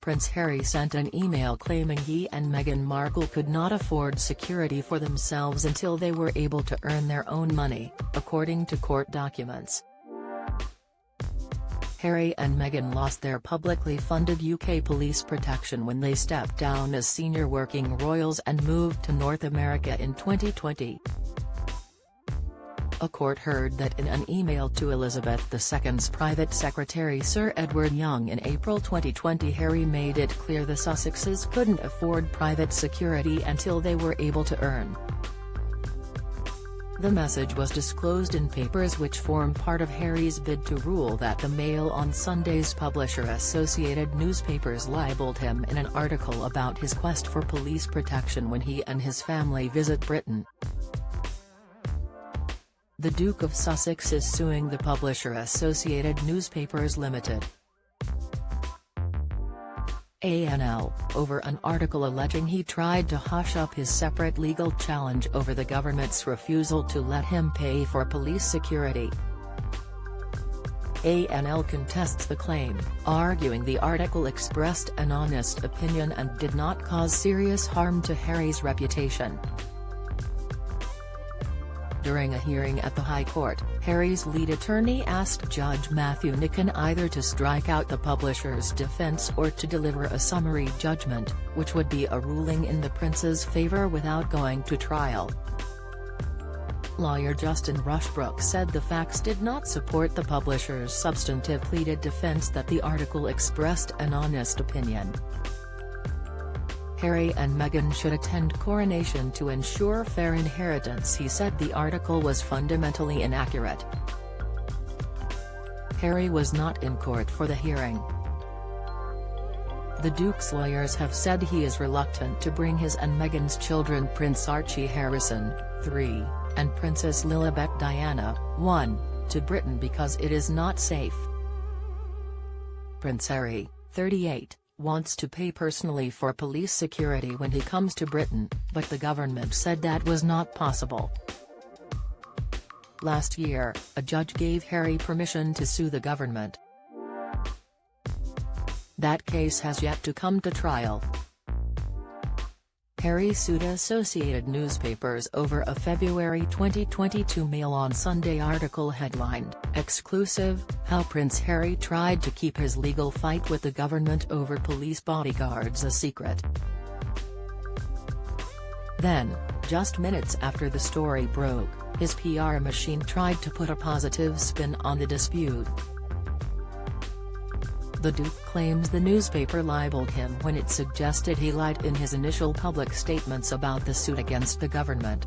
Prince Harry sent an email claiming he and Meghan Markle could not afford security for themselves until they were able to earn their own money, according to court documents. Harry and Meghan lost their publicly funded UK police protection when they stepped down as senior working royals and moved to North America in 2020. A court heard that in an email to Elizabeth II's private secretary Sir Edward Young in April 2020, Harry made it clear the Sussexes couldn't afford private security until they were able to earn. The message was disclosed in papers which form part of Harry's bid to rule that the Mail on Sunday's publisher Associated Newspapers libelled him in an article about his quest for police protection when he and his family visit Britain. The Duke of Sussex is suing the publisher Associated Newspapers Limited (ANL) over an article alleging he tried to hush up his separate legal challenge over the government's refusal to let him pay for police security. ANL contests the claim, arguing the article expressed an honest opinion and did not cause serious harm to Harry's reputation. During a hearing at the High Court, Harry's lead attorney asked Judge Matthew Nican either to strike out the publisher's defense or to deliver a summary judgment, which would be a ruling in the prince's favor without going to trial. Lawyer Justin Rushbrook said the facts did not support the publisher's substantive pleaded defense that the article expressed an honest opinion. Harry and Meghan should attend coronation to ensure fair inheritance, he said. The article was fundamentally inaccurate. Harry was not in court for the hearing. The Duke's lawyers have said he is reluctant to bring his and Meghan's children Prince Archie Harrison, 3, and Princess Lilibet Diana, 1, to Britain because it is not safe. Prince Harry, 38, wants to pay personally for police security when he comes to Britain, but the government said that was not possible. Last year, a judge gave Harry permission to sue the government. That case has yet to come to trial. Harry sued Associated Newspapers over a February 2022 Mail on Sunday article headlined, "Exclusive: How Prince Harry Tried to Keep His Legal Fight with the Government Over Police Bodyguards a Secret." Then, just minutes after the story broke, his PR machine tried to put a positive spin on the dispute. The Duke claims the newspaper libeled him when it suggested he lied in his initial public statements about the suit against the government.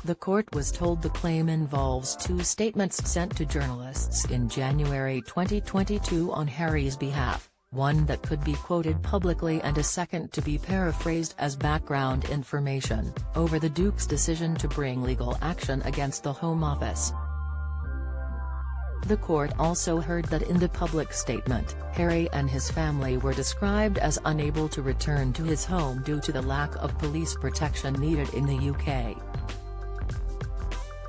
The court was told the claim involves two statements sent to journalists in January 2022 on Harry's behalf, one that could be quoted publicly and a second to be paraphrased as background information, over the Duke's decision to bring legal action against the Home Office. The court also heard that in the public statement, Harry and his family were described as unable to return to his home due to the lack of police protection needed in the UK.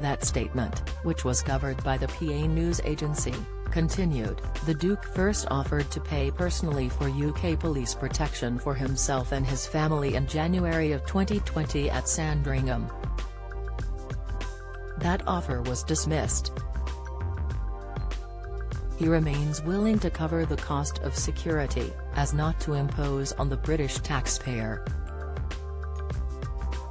That statement, which was covered by the PA news agency, continued, the Duke first offered to pay personally for UK police protection for himself and his family in January of 2020 at Sandringham. That offer was dismissed. He remains willing to cover the cost of security, as not to impose on the British taxpayer.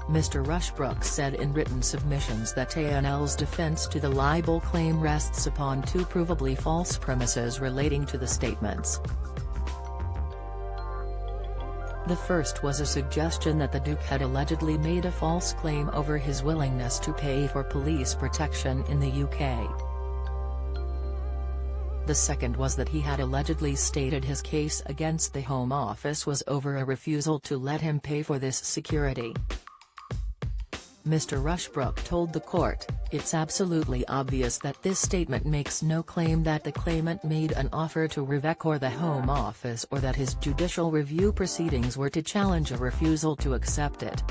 Mr. Rushbrook said in written submissions that ANL's defence to the libel claim rests upon two provably false premises relating to the statements. The first was a suggestion that the Duke had allegedly made a false claim over his willingness to pay for police protection in the UK. The second was that he had allegedly stated his case against the Home Office was over a refusal to let him pay for this security. Mr. Rushbrook told the court, "It's absolutely obvious that this statement makes no claim that the claimant made an offer to Revec or the Home Office or that his judicial review proceedings were to challenge a refusal to accept it."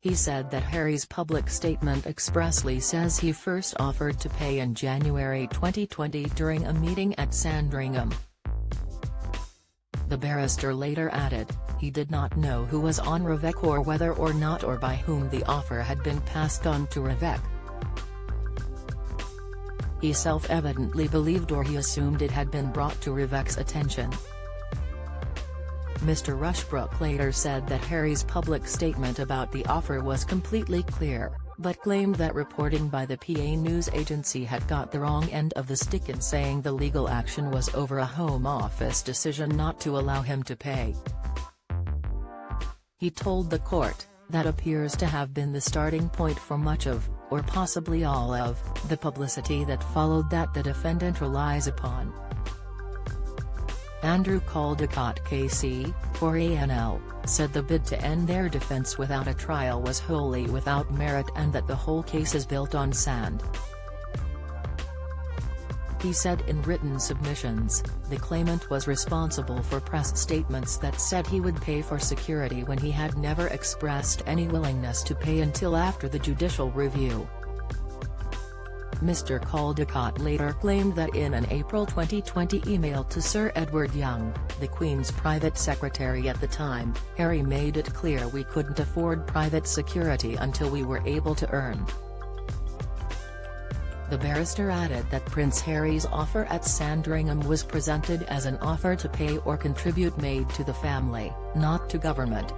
He said that Harry's public statement expressly says he first offered to pay in January 2020 during a meeting at Sandringham. The barrister later added, he did not know who was on Rebecca or whether or not or by whom the offer had been passed on to Rebecca. He self-evidently believed or he assumed it had been brought to Rebecca's attention. Mr. Rushbrook later said that Harry's public statement about the offer was completely clear, but claimed that reporting by the PA news agency had got the wrong end of the stick in saying the legal action was over a Home Office decision not to allow him to pay. He told the court, that appears to have been the starting point for much of, or possibly all of, the publicity that followed that the defendant relies upon. Andrew Caldecott KC, for ANL, said the bid to end their defense without a trial was wholly without merit and that the whole case is built on sand. He said in written submissions, the claimant was responsible for press statements that said he would pay for security when he had never expressed any willingness to pay until after the judicial review. Mr. Caldecott later claimed that in an April 2020 email to Sir Edward Young, the Queen's private secretary at the time, Harry made it clear we couldn't afford private security until we were able to earn. The barrister added that Prince Harry's offer at Sandringham was presented as an offer to pay or contribute made to the family, not to government.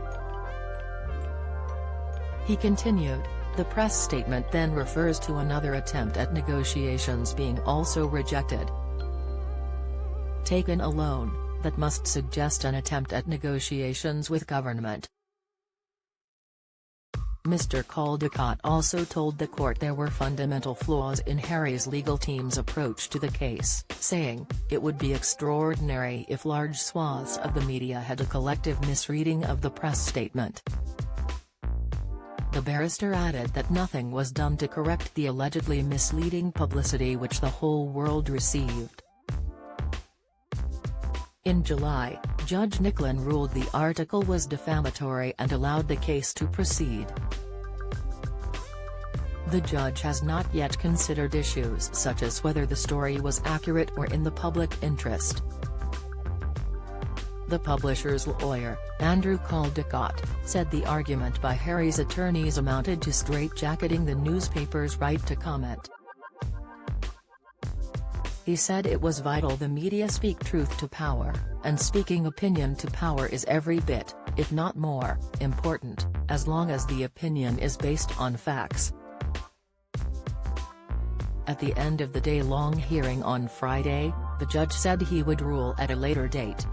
He continued, the press statement then refers to another attempt at negotiations being also rejected. Taken alone, that must suggest an attempt at negotiations with government. Mr. Caldecott also told the court there were fundamental flaws in Harry's legal team's approach to the case, saying, it would be extraordinary if large swaths of the media had a collective misreading of the press statement. The barrister added that nothing was done to correct the allegedly misleading publicity which the whole world received. In July, Judge Nicklin ruled the article was defamatory and allowed the case to proceed. The judge has not yet considered issues such as whether the story was accurate or in the public interest. The publisher's lawyer, Andrew Caldecott, said the argument by Harry's attorneys amounted to straitjacketing the newspaper's right to comment. He said it was vital the media speak truth to power, and speaking opinion to power is every bit, if not more, important, as long as the opinion is based on facts. At the end of the day-long hearing on Friday, the judge said he would rule at a later date.